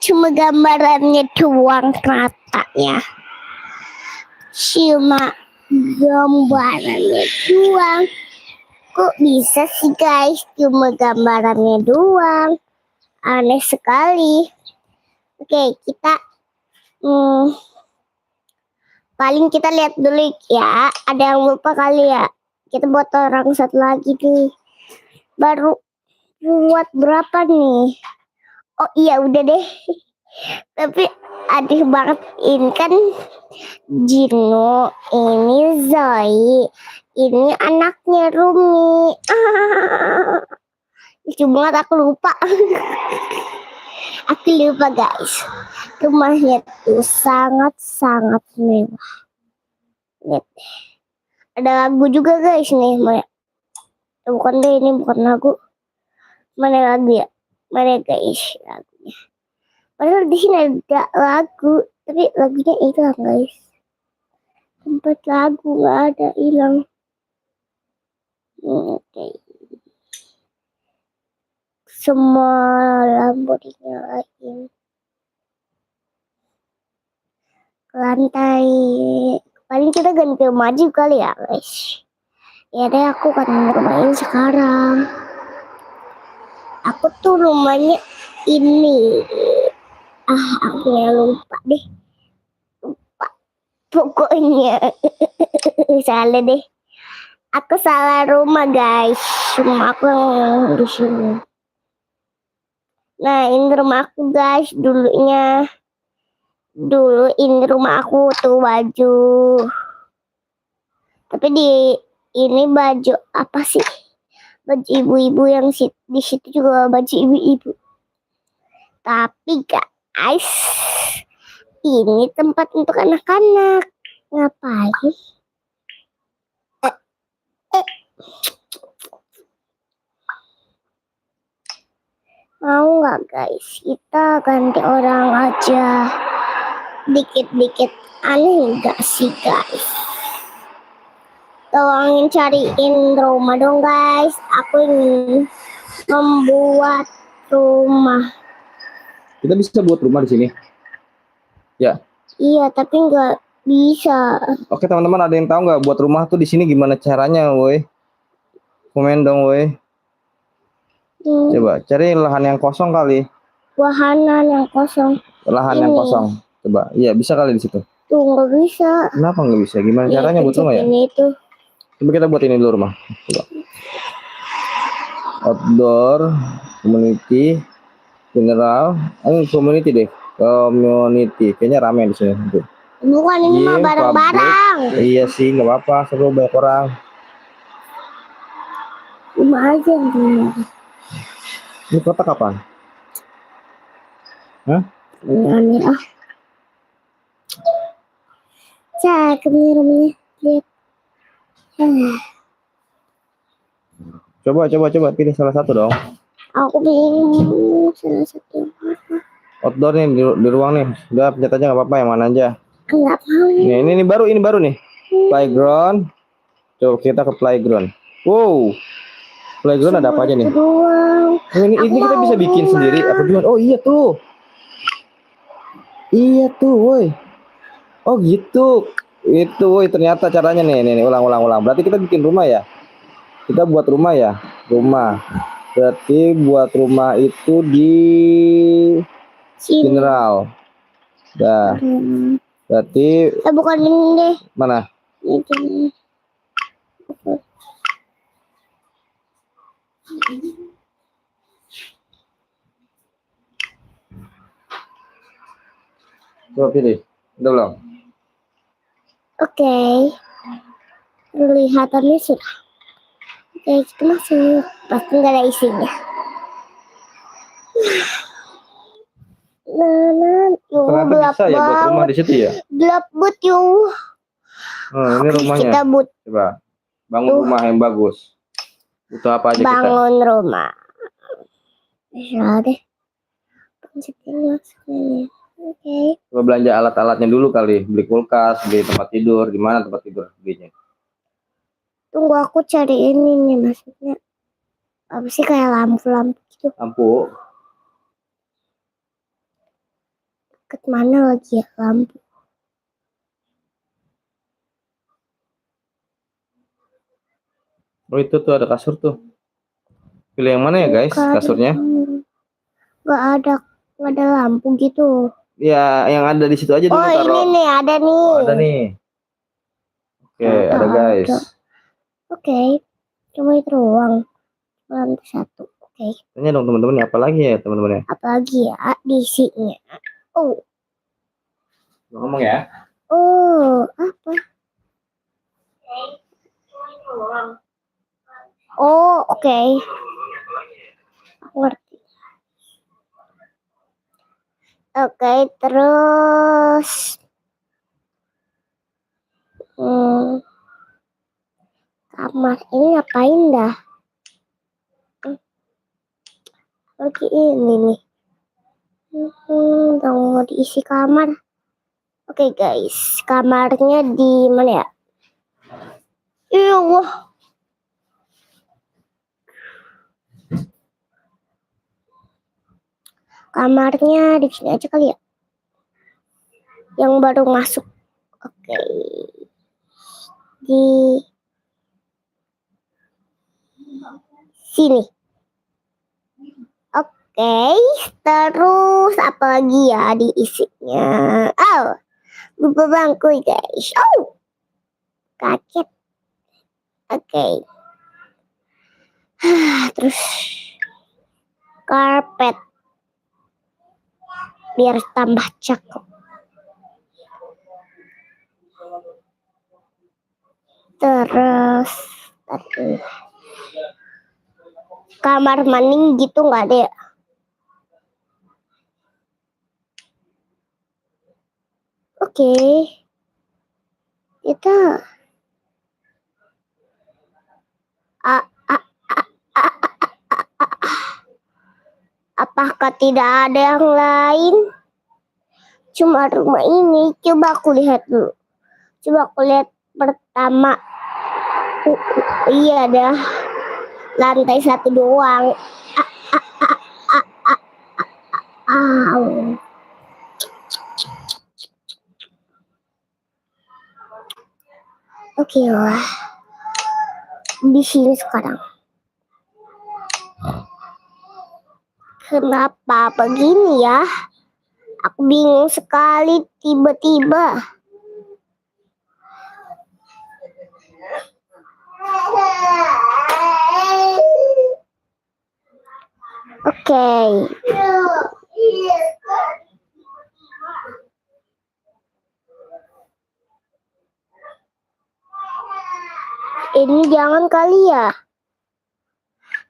Cuma gambarannya doang ratanya. Cuma gambarannya doang. Kok bisa sih guys? Cuma gambarannya doang. Aneh sekali. Oke, kita paling kita lihat dulu ya. Ada yang lupa kali ya. Kita buat orang satu lagi nih. Baru buat berapa nih? Oh iya udah deh. Tapi aneh banget. Ini kan Gino, ini Zoe, ini anaknya Rumi. Lucu banget, aku lupa. Aku lupa guys. Rumahnya tuh sangat-sangat mewah. Lihat. Ada lagu juga guys nih. Bukan deh, ini bukan lagu. Mana lagu ya? Mana guys lagunya? Padahal di sini ada lagu, tapi lagunya hilang guys. Tempat lagu nggak ada, hilang. Oke. Semua lampu dinyalain. Ke lantai. Paling kita ganti maju kali ya guys. Ya deh, aku kan bermain sekarang. Aku tuh rumahnya ini. Aku lupa deh. Lupa. Pokoknya salah deh. Aku salah rumah guys. Rumah aku yang di sini. Nah, ini rumah aku guys. Dulu ini rumah aku tuh baju. Tapi ini baju apa sih? Baju ibu-ibu yang di situ juga baju ibu-ibu. Tapi guys, ini tempat untuk anak-anak. Ngapain? Mau nggak guys? Kita ganti orang aja. Dikit-dikit aneh nggak sih guys? Tolongin cariin rumah dong guys. Aku ingin membuat rumah. Kita bisa buat rumah di sini. Ya. Iya, tapi nggak bisa. Oke teman-teman, ada yang tahu nggak buat rumah tuh di sini gimana caranya, woi? Komen dong, woi. Coba cari lahan yang kosong kali. Lahan yang kosong. Lahan yang kosong. Coba, iya bisa kali di situ. Tuh nggak bisa. Kenapa nggak bisa? Gimana caranya buat rumah ya? Itu. Coba kita buat ini dulu rumah. Coba. Outdoor, community, general, community deh. Community, kayaknya rame di sini. Bukan ini mah barang-barang. Iya sih, nggak apa-apa. Seru banyak orang. Rumah aja nih. Ini kotak kapan? Hah? Ini cakep nih rumahnya. Lihat. Coba pilih salah satu dong. Aku pilih salah satu. Outdoor nih di ruang nih. Udah pencet aja nggak apa-apa, yang mana aja. Enggak mau. Ini baru nih. Playground. Coba kita ke playground. Wow. Playground ada apa aja nih? Ini kita bisa bikin sendiri apa gimana? Oh iya tuh. Iya tuh, woi. Oh gitu. Itu woi, ternyata caranya nih. Ulang. Berarti kita bikin rumah ya? Kita buat rumah ya? Rumah. Berarti buat rumah itu di general. Dah. Berarti bukan ini deh. mana? Ini. Coba pilih. Udah belum? Oke. Kelihatannya sudah. Oke, kita masuk. Pasti nggak ada isinya. Gelap bisa ya buat rumah di situ ya? Gelap but yuk. Ini rumahnya. Kita coba bangun rumah yang bagus. Butuh apa aja bangun rumah. Bisa deh. Oke. Coba belanja alat-alatnya dulu kali. Beli kulkas, beli tempat tidur. Gimana tempat tidur belinya? Tunggu aku cari ini nih maksudnya. Apa sih kayak lampu-lampu gitu? Lampu. Deket mana lagi ya lampu? Oh itu tuh ada kasur tuh. Pilih yang mana ya guys Bukan. kasurnya? Nggak ada lampu gitu. Ya yang ada di situ aja dulu Oh taruh. ini nih ada nih. Oh, ada nih. Oke ada guys. Oke. Cuma itu doang. Lantai 1. Oke. Tanya dong teman-teman apa lagi ya teman-teman ya? Apalagi ya diisinya. Oh. Ngomong ya. Oh apa? Oh oke. Aku ngerti. Oke terus. Kamar ini ngapain dah? Lagi ini nih. Udah mau diisi kamar. Oke guys, kamarnya di mana ya? Iya Allah. Kamarnya di sini aja kali ya. Yang baru masuk. Oke. Di sini. Oke, terus apa lagi ya diisinya? Oh, lupa bangku guys. Oh, kaget. Oke. Terus karpet biar tambah cakep. Terus kamar mandi gitu nggak ada ya? Oke. Kita apakah tidak ada yang lain? Cuma rumah ini. Coba aku lihat dulu. Coba aku lihat pertama. Iya dah. Lantai 1 doang. Oke lah. Di sini sekarang. Kenapa begini ya? Aku bingung sekali tiba-tiba. Oke. Ini jangan kali ya.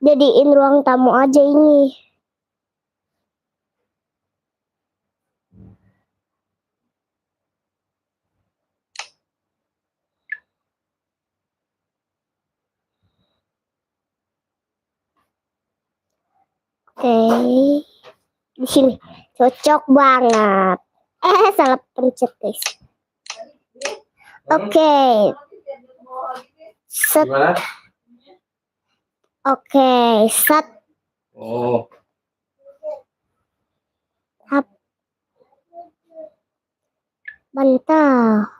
Jadiin ruang tamu aja ini. Oke. Di sini cocok banget. Salah pencet guys. Oke. Set. Gimana? Oke, set. Oh. Bantal.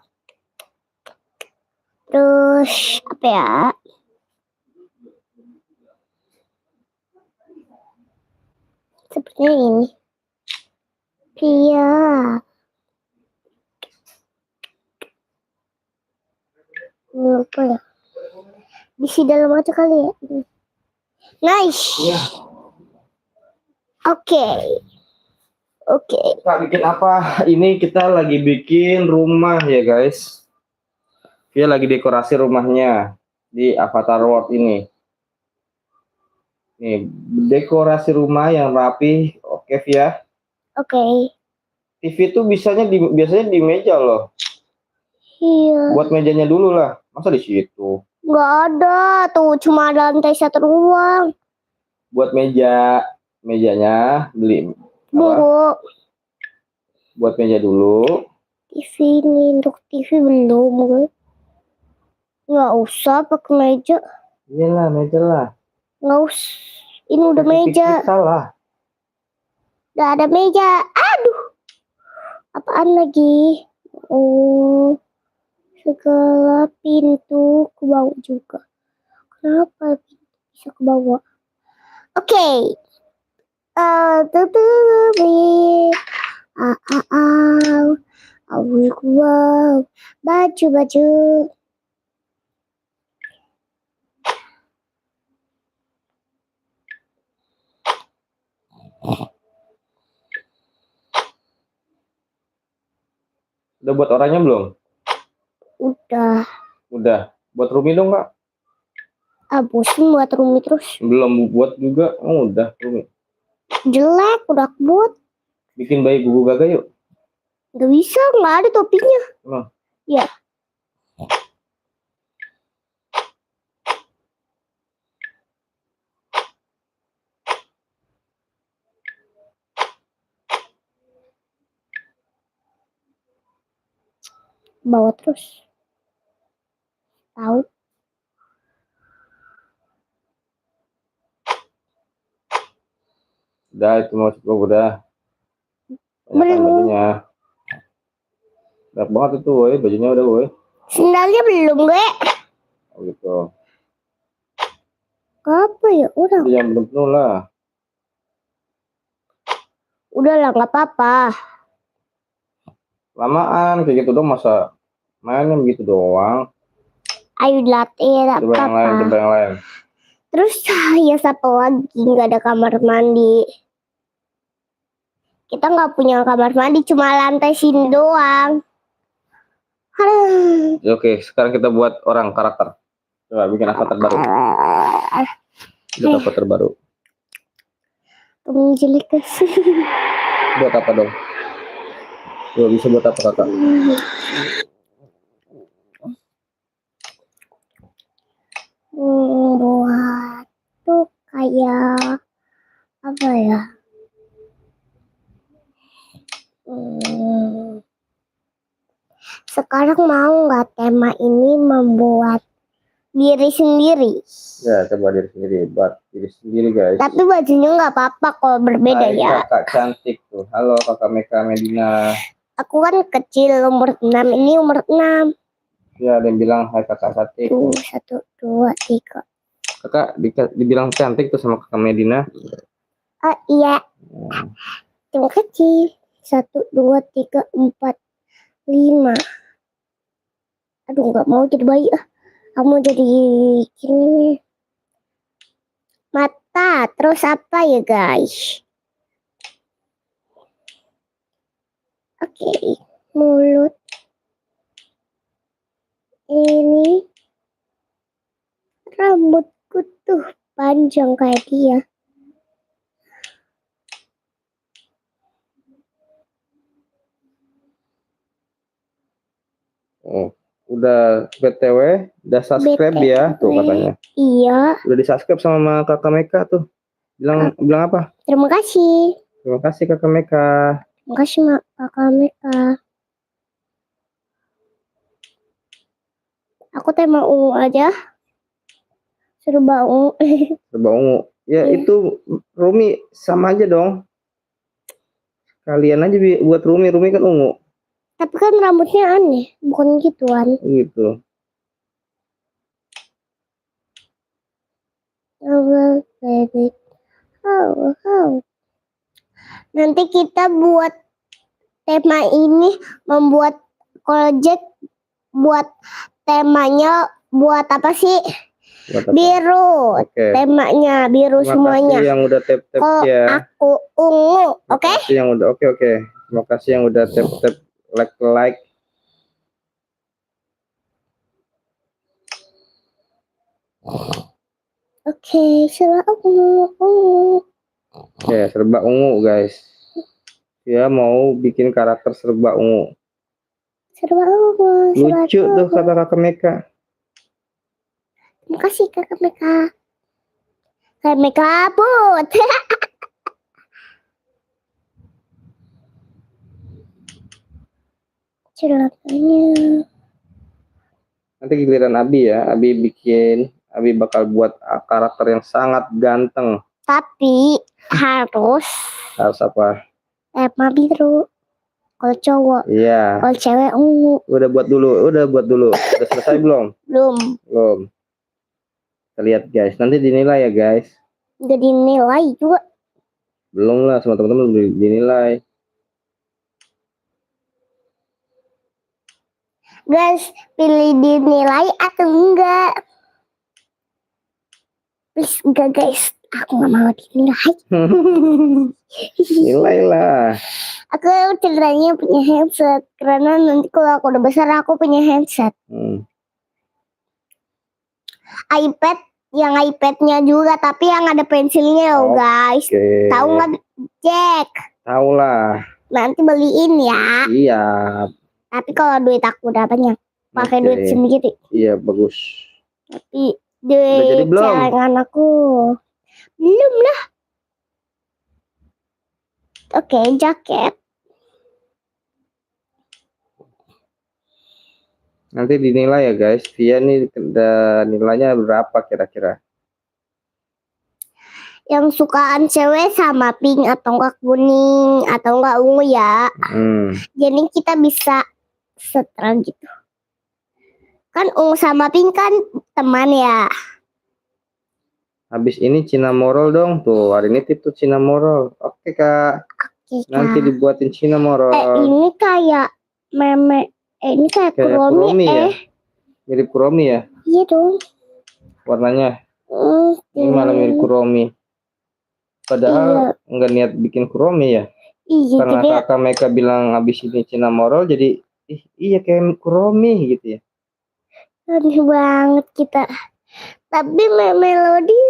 Terus apa ya? Sepertinya ini. Iya. Lupa ya. Di dalam aja kali ya. Nice. Iya. Oke. Oke. Kita bikin apa? Ini kita lagi bikin rumah ya guys. Dia lagi dekorasi rumahnya di Avatar World ini. Nih, dekorasi rumah yang rapi. Oke, Via. Oke. TV itu biasanya di meja loh. Iya. Buat mejanya dulu lah. Masa di situ? Nggak ada. Tuh cuma ada lantai 1 doang. Buat mejanya beli. Tunggu. Buat meja dulu. TV ini untuk TV belum. Nggak usah pakai meja. Iyalah, meja lah. Nggak usah. Ini udah meja. Salah. Udah ada meja. Aduh. apaan lagi? Oh, segala pintu ke bawah juga. Kenapa pintu bisa ke bawah? Oke. Tutup. Wow. Baju. Udah buat orangnya belum? Udah. Udah. Buat Rumi dong, Kak. Bosan buat Rumi terus. Belum buat juga. Oh, udah Rumi. Jelek, udah buat. Bikin bayi Gugu Gaga yuk. Gak bisa, nggak ada topinya. Emang? Ya. Bawa terus. Tahu? Udah, itu mau cukup udah. Banyak Belum. bajunya. Banyak banget itu, woy. Bajunya udah, woy. Sendalnya belum, gue. Oh, gitu. Apa ya? Udah. Yang belum penuh lah. Udah lah, nggak apa-apa. Lamaan kayak gitu dong, masa mainnya begitu doang. Ayo latih, tak Coba yang lain, apa-apa. coba yang lain. Terus ya siapa lagi? Nggak ada kamar mandi. Kita nggak punya kamar mandi, cuma lantai sini doang. Aduh. Ya, oke, sekarang kita buat orang karakter. Coba bikin avatar baru. Buat avatar baru. Kamu jelek guys. Buat apa dong? Coba bisa buat apa, Kakak? Buat tuh kayak apa ya? Sekarang mau nggak tema ini membuat diri sendiri? Ya, coba diri sendiri, buat diri sendiri, guys. Tapi bajunya nggak apa-apa kalau berbeda Hai, ya. Kakak cantik tuh. Halo, Kakak Meka Medina. Aku kan kecil umur 6, ini umur 6. Ya, ada yang bilang hai Kakak cantik. 1, 2, 3. Kakak dibilang cantik tuh sama Kakak Medina. Oh iya. Terima kasih. 1, 2, 3, 4, 5. Aduh, nggak mau jadi bayi ah. Kamu jadi gini. Mata, terus apa ya guys? Oke, mulut. Ini rambutku tuh panjang kayak dia. Oh, udah BTW, udah subscribe BTW. ya tuh katanya. Iya. Udah di subscribe sama Kakak Meka tuh. Bilang apa? Terima kasih. Terima kasih Kakak Meka. Terima kasih Kakak Meka. Aku tema ungu aja. Serba ungu. Serba ungu. Ya itu Rumi sama aja dong. Kalian aja buat Rumi kan ungu. Tapi kan rambutnya aneh, bukan gituan. Gitu. Nanti kita buat tema ini membuat project buat temanya buat apa sih? Buat apa? Biru. Oke. Temanya biru Terima semuanya. kasih yang udah tap ya. Aku ungu, oke? Terima kasih yang udah oke. Terima kasih yang udah tap like. Oke, serba ungu. Oke, serba ungu guys. Dia mau bikin karakter serba ungu. Serba ungu. Lucu tuh kata Kakak Meka. Terima kasih Kakak Meka. Kakak Meka put. Ceritanya. Nanti giliran Abi ya. Abi bakal buat karakter yang sangat ganteng. Tapi harus apa? tema biru. Kalau cowok, Iya. kalau cewek ungu. Udah buat dulu. Udah selesai belum? Belum. Kita lihat guys. Nanti dinilai ya guys. Udah dinilai juga. Belum lah, sama teman-teman belum dinilai. Guys, pilih dinilai atau enggak? Please enggak guys. Aku gak mau dinilai. Nilai lah. Aku ceritanya punya headset. Karena nanti kalau aku udah besar aku punya headset. iPad, yang iPadnya juga. Tapi yang ada pensilnya loh guys. Tahu nggak Jack? Tahu lah. Nanti beliin ya. Iya. Tapi kalau duit aku udah banyak. Pakai duit sendiri. Iya bagus. Tapi duit celengan aku belum lah. Oke, jaket. Nanti dinilai ya guys. Via nih nilainya berapa kira-kira? Yang sukaan cewek sama pink atau enggak kuning atau enggak ungu ya. Jadi kita bisa setara gitu. Kan ungu sama pink kan teman ya. Habis ini Cinnamoroll dong tuh. Hari ini tip tuh Cinnamoroll. Oke kak. Nanti dibuatin Cinnamoroll. Ini kayak meme. Ini kayak Kuromi ya. Mirip Kuromi ya. Iya dong. Warnanya. Ini malah mirip Kuromi. Padahal nggak niat bikin Kuromi ya. Iya. Karena kakak mereka bilang habis ini Cinnamoroll jadi iya kayak Kuromi gitu ya. Aneh banget kita. Tapi Melody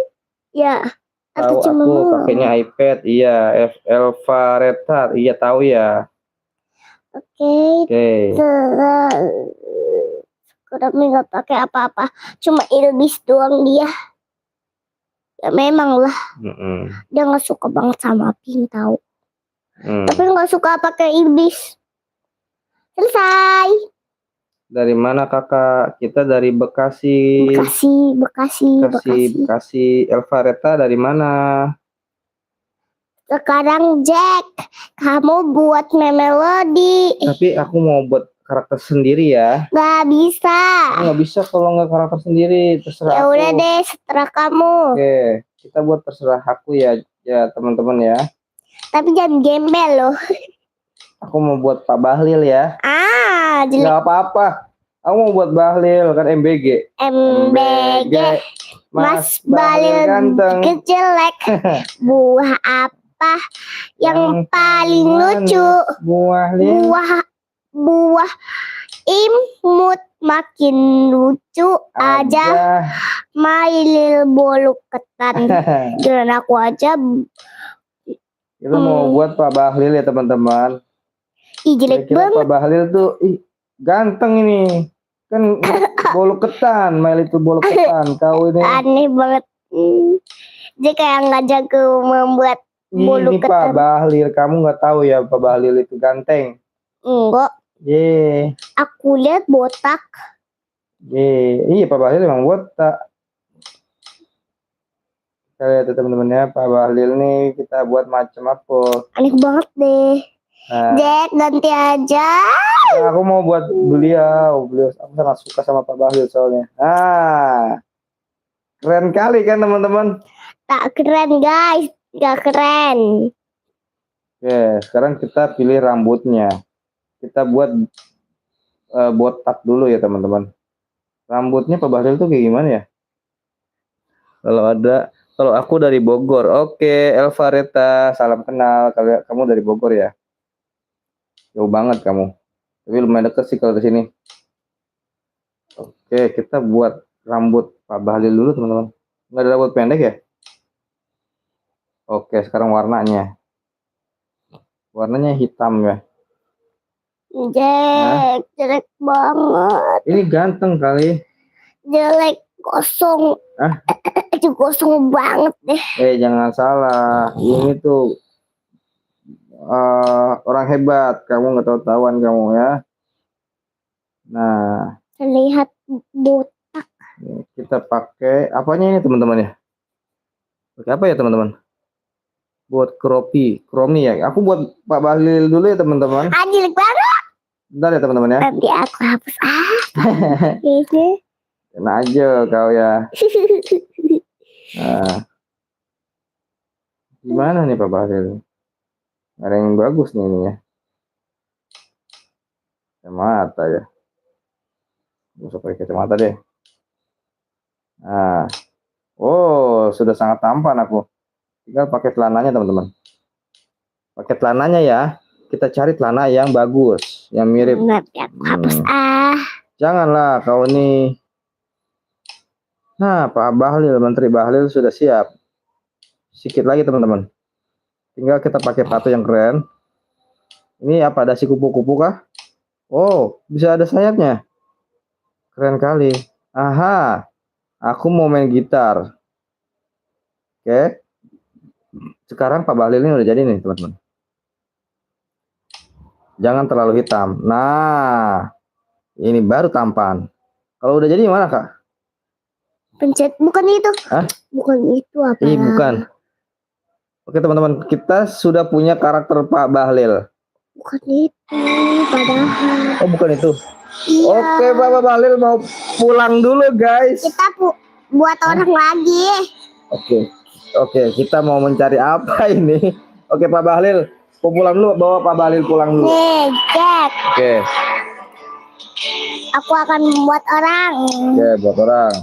ya. Tahu aku pakainya iPad. Iya, Elvareta. Iya tahu ya. Oke. Kuromi nggak pakai apa-apa. Cuma Ilbis doang dia. Ya memang lah. Dia nggak suka banget sama pink tahu. Tapi nggak suka pakai Ilbis. Selesai. Dari mana kakak? Kita dari Bekasi. Bekasi. Elvareta dari mana? Sekarang Jack, kamu buat Melody. Tapi aku mau buat karakter sendiri ya. Gak bisa. Nggak bisa kalau nggak karakter sendiri. Terserah ya udah deh, seterah kamu. Oke, kita buat terserah aku ya teman-teman ya. Tapi jangan gembel loh. Aku mau buat Pak Bahlil ya. Jelek. Nggak apa-apa. Aku mau buat Bahlil kan MBG. Mas Bahlil ganteng. Jelek. Buah apa yang paling lucu? Buah imut makin lucu aja. Mailil bolu ketan. Dan aku aja. Kita mau buat Pak Bahlil ya teman-teman. Jelek banget. Pak Bahlil tuh ganteng ini. Kan bolu ketan, Mail itu bolu ketan. Kau ini aneh banget. Dia kayak nggak jago membuat bolu ketan. Pak Bahlil, kamu nggak tahu ya Pak Bahlil itu ganteng? Enggak. Aku lihat botak. Iya Pak Bahlil emang botak. Kita lihat teman-teman ya, Pak Bahlil nih kita buat macam apa? Aneh banget deh. Jack, ganti aja. Aku mau buat beliau aku sangat suka sama Pak Bahlil soalnya. Keren kali kan teman-teman? Tak keren guys, gak keren. Sekarang kita pilih rambutnya. Kita buat botak dulu ya teman-teman. Rambutnya Pak Bahlil tuh kayak gimana ya? Kalau aku dari Bogor. Oke, Elvareta, salam kenal. Kamu dari Bogor ya? Jauh banget kamu. Tapi lumayan deket sih kalau di sini. Oke, kita buat rambut Pak Bahlil dulu teman-teman. Nggak ada rambut pendek ya? Oke, sekarang warnanya. Warnanya hitam ya. Jack, jelek banget. Ini ganteng kali. Jelek, kosong. Itu kosong banget deh. Jangan salah. Ini tuh orang hebat. Kamu nggak tahu-tahuan kamu ya. Nah, lihat botak. Kita pakai apanya ini teman-teman ya? Pakai apa ya teman-teman? Buat kromi ya. Aku buat Pak Bahlil dulu ya teman-teman. Jelek banget. Bentar ya teman-teman ya. Nanti aku hapus. Kayaknya. Kena aja kau ya. Nah, gimana nih Pak Bahlil? Ada yang bagus nih ini ya. Kacamata ya. Bisa pakai kacamata deh. Nah, oh sudah sangat tampan aku. Tinggal pakai celananya teman-teman. Pakai celananya ya. Kita cari celana yang bagus, yang mirip. Nanti aku hapus. Janganlah kau nih. Nah, Pak Bahlil, Menteri Bahlil sudah siap. Sedikit lagi teman-teman. Tinggal kita pakai sepatu yang keren. Ini apa, dasi kupu-kupu kah? Oh, bisa ada sayapnya. Keren kali. Aha, aku mau main gitar. Oke. Sekarang Pak Bahlil ini udah jadi nih teman-teman. Jangan terlalu hitam. Nah, ini baru tampan. Kalau udah jadi gimana kak? Pencet, bukan itu. Hah? Bukan itu apa? Bukan. Oke teman-teman, kita sudah punya karakter Pak Bahlil. Bukan itu, padahal. Oh bukan itu. Iya. Oke Pak Bahlil mau pulang dulu guys. Kita buat orang lagi. Oke, kita mau mencari apa ini? Oke Pak Bahlil, mau pulang dulu, bawa Pak Bahlil pulang dulu. Nih, cek. Oke. Aku akan membuat orang. Oke, buat orang.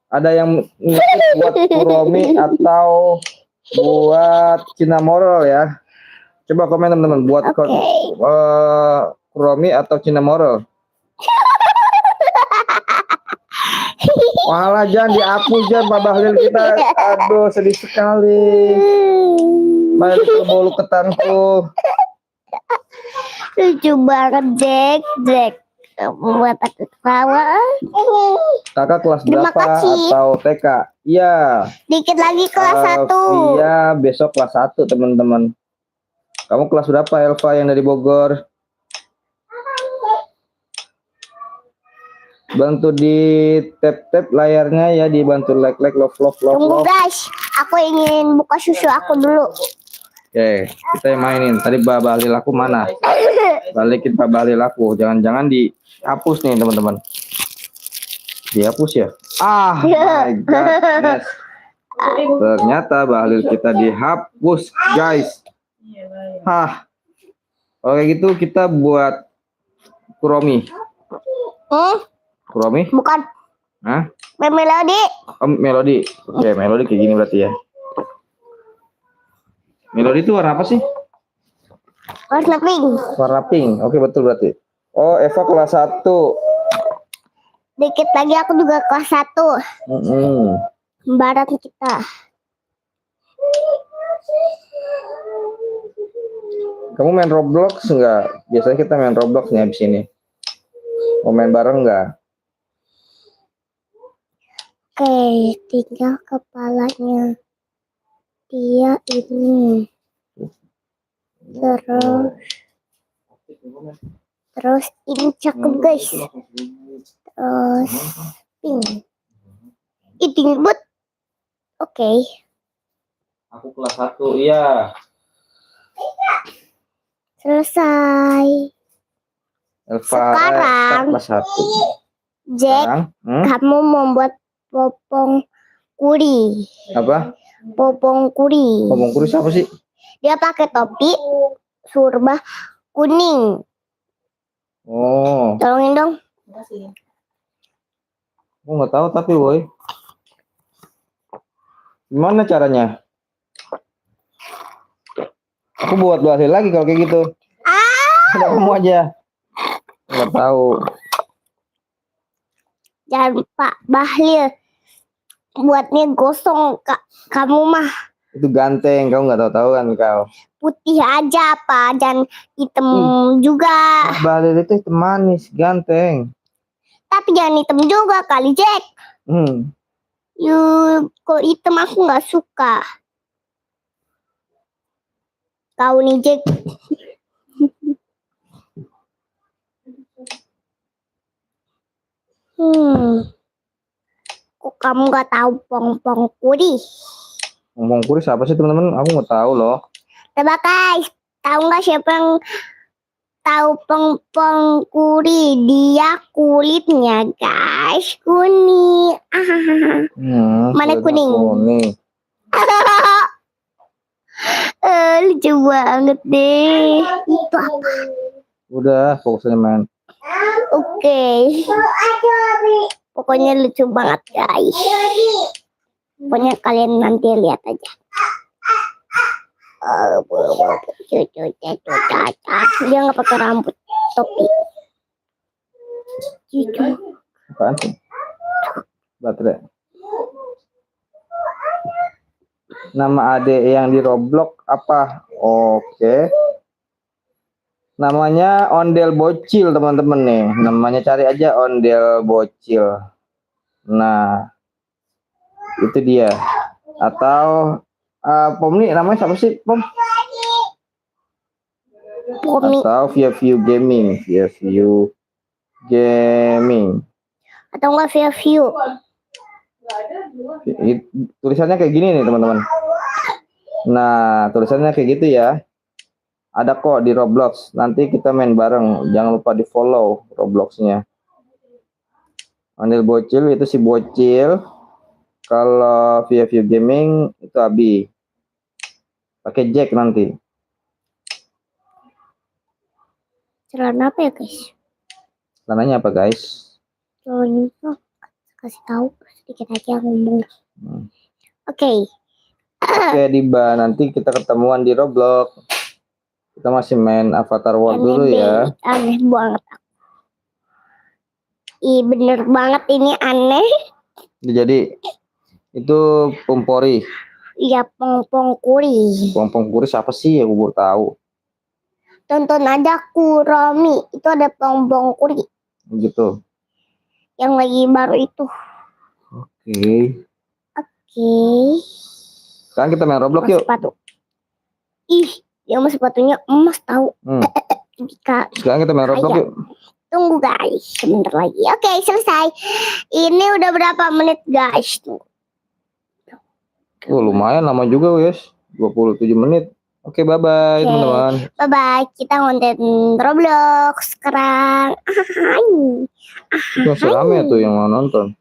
Ada yang buat kuromi atau buat Cinnamoroll ya? Coba komen teman-teman, buat kuromi atau Cinnamoroll. Walah, jangan dihapus jangan Pak Bahlil kita. Aduh, sedih sekali. Balik ke bolu ketanku. Lucu banget, Jack. Buat aku ketawa. Kakak kelas Terima berapa kasih. atau TK? Iya. Dikit lagi kelas 1. Iya, besok kelas 1 teman-teman. Kamu kelas berapa Elva yang dari Bogor? Bantu di tap layarnya ya, dibantu like love. Tunggu guys, aku ingin buka susu aku dulu. Oke, kita yang mainin. Tadi Pak Bahlil aku mana? Balikin Pak Bahlil aku. Jangan-jangan dihapus nih teman-teman. Dihapus ya? Ah, my God. Ternyata Bahlil kita dihapus guys. Oke gitu kita buat kuromi. Kuromi? Bukan. Hah? Melodi. Oh, melodi. Oke, melodi kayak gini berarti ya. Melodi itu warna apa sih? Warna pink. Warna pink. Oke, betul berarti. Oh, Eva kelas 1. Dikit lagi aku juga kelas 1. Barat kita. Kamu main Roblox enggak? Biasanya kita main Roblox nih habis ini. Mau main bareng enggak? Oke, tinggal kepalanya. Dia ini. Terus ini cakep guys. Terus pink. Itu but. Oke. Aku kelas 1, iya. Selesai. Elva Sekarang kelas 1. Jack, kamu membuat popong kuri. Apa? Popong kuri. Popong kuri siapa sih? Dia pakai topi surba kuning. Oh. Tolongin dong. Aku nggak tahu tapi woi. Gimana caranya? Aku buat Bahlil lagi kalau kayak gitu. Udah kamu aja. Nggak tahu. Jangan Pak Bahlil. Buatnya gosong Kak. Kamu mah Itu ganteng, kamu nggak tahu kan kau. putih aja Pak. Jangan hitam juga. Bahlil itu hitam manis, ganteng. Tapi jangan hitam juga kali Jack. Kok hitam aku nggak suka. Kau nih Jack. Kok kamu nggak tahu pong-pong kuri? Pompong kuri siapa sih teman-teman? Aku nggak tahu loh. Tebak guys, tahu nggak siapa yang tahu Pompong Kuri? Dia kulitnya guys kuning. Mana kulitnya kuning? Kuning. Lucu banget deh. Itu apa? Udah, fokusnya main. Oke. Pokoknya lucu banget guys. Pokoknya kalian nanti lihat aja. Dia nggak pakai rambut, topi. Cucu. Apaan sih? Baterai. Nama adik yang di Roblox apa? Oke. Namanya Ondel Bocil teman-teman nih. Namanya cari aja Ondel Bocil. Nah, itu dia. Atau Pom nih namanya siapa sih Pom? Pomi. Atau View Gaming. View Gaming. Atau nggak view. Tulisannya kayak gini nih teman-teman. Nah, tulisannya kayak gitu ya. Ada kok di Roblox. Nanti kita main bareng. Jangan lupa di follow Robloxnya. Ondel Bocil itu si Bocil. Kalau View Gaming itu Abi. Pakai Jack nanti. Celana apa ya guys? Celananya apa guys? Celana kasih tahu sedikit aja ngomong. Oke. Oke Diba, nanti kita ketemuan di Roblox. Kita masih main Avatar World dulu ya. Aneh banget. Bener banget ini aneh. Jadi itu Pompori. Iya, Pompong Kuri. Pompong Kuri siapa sih ya, gue baru tahu. Tonton aja Kuromi. Itu ada Pompong Kuri. Gitu. Yang lagi baru itu. Oke. Sekarang kita main Roblox yuk. Sepatu. Dia mau sepatunya emas tahu. Sekarang kita main Roblox yuk. Tunggu guys, sebentar lagi. Oke, selesai. Ini udah berapa menit guys? Lumayan lama juga guys. 27 menit. Oke, bye-bye teman-teman. Bye-bye. Kita konten Roblox sekarang. Itu masih rame tuh yang mau nonton.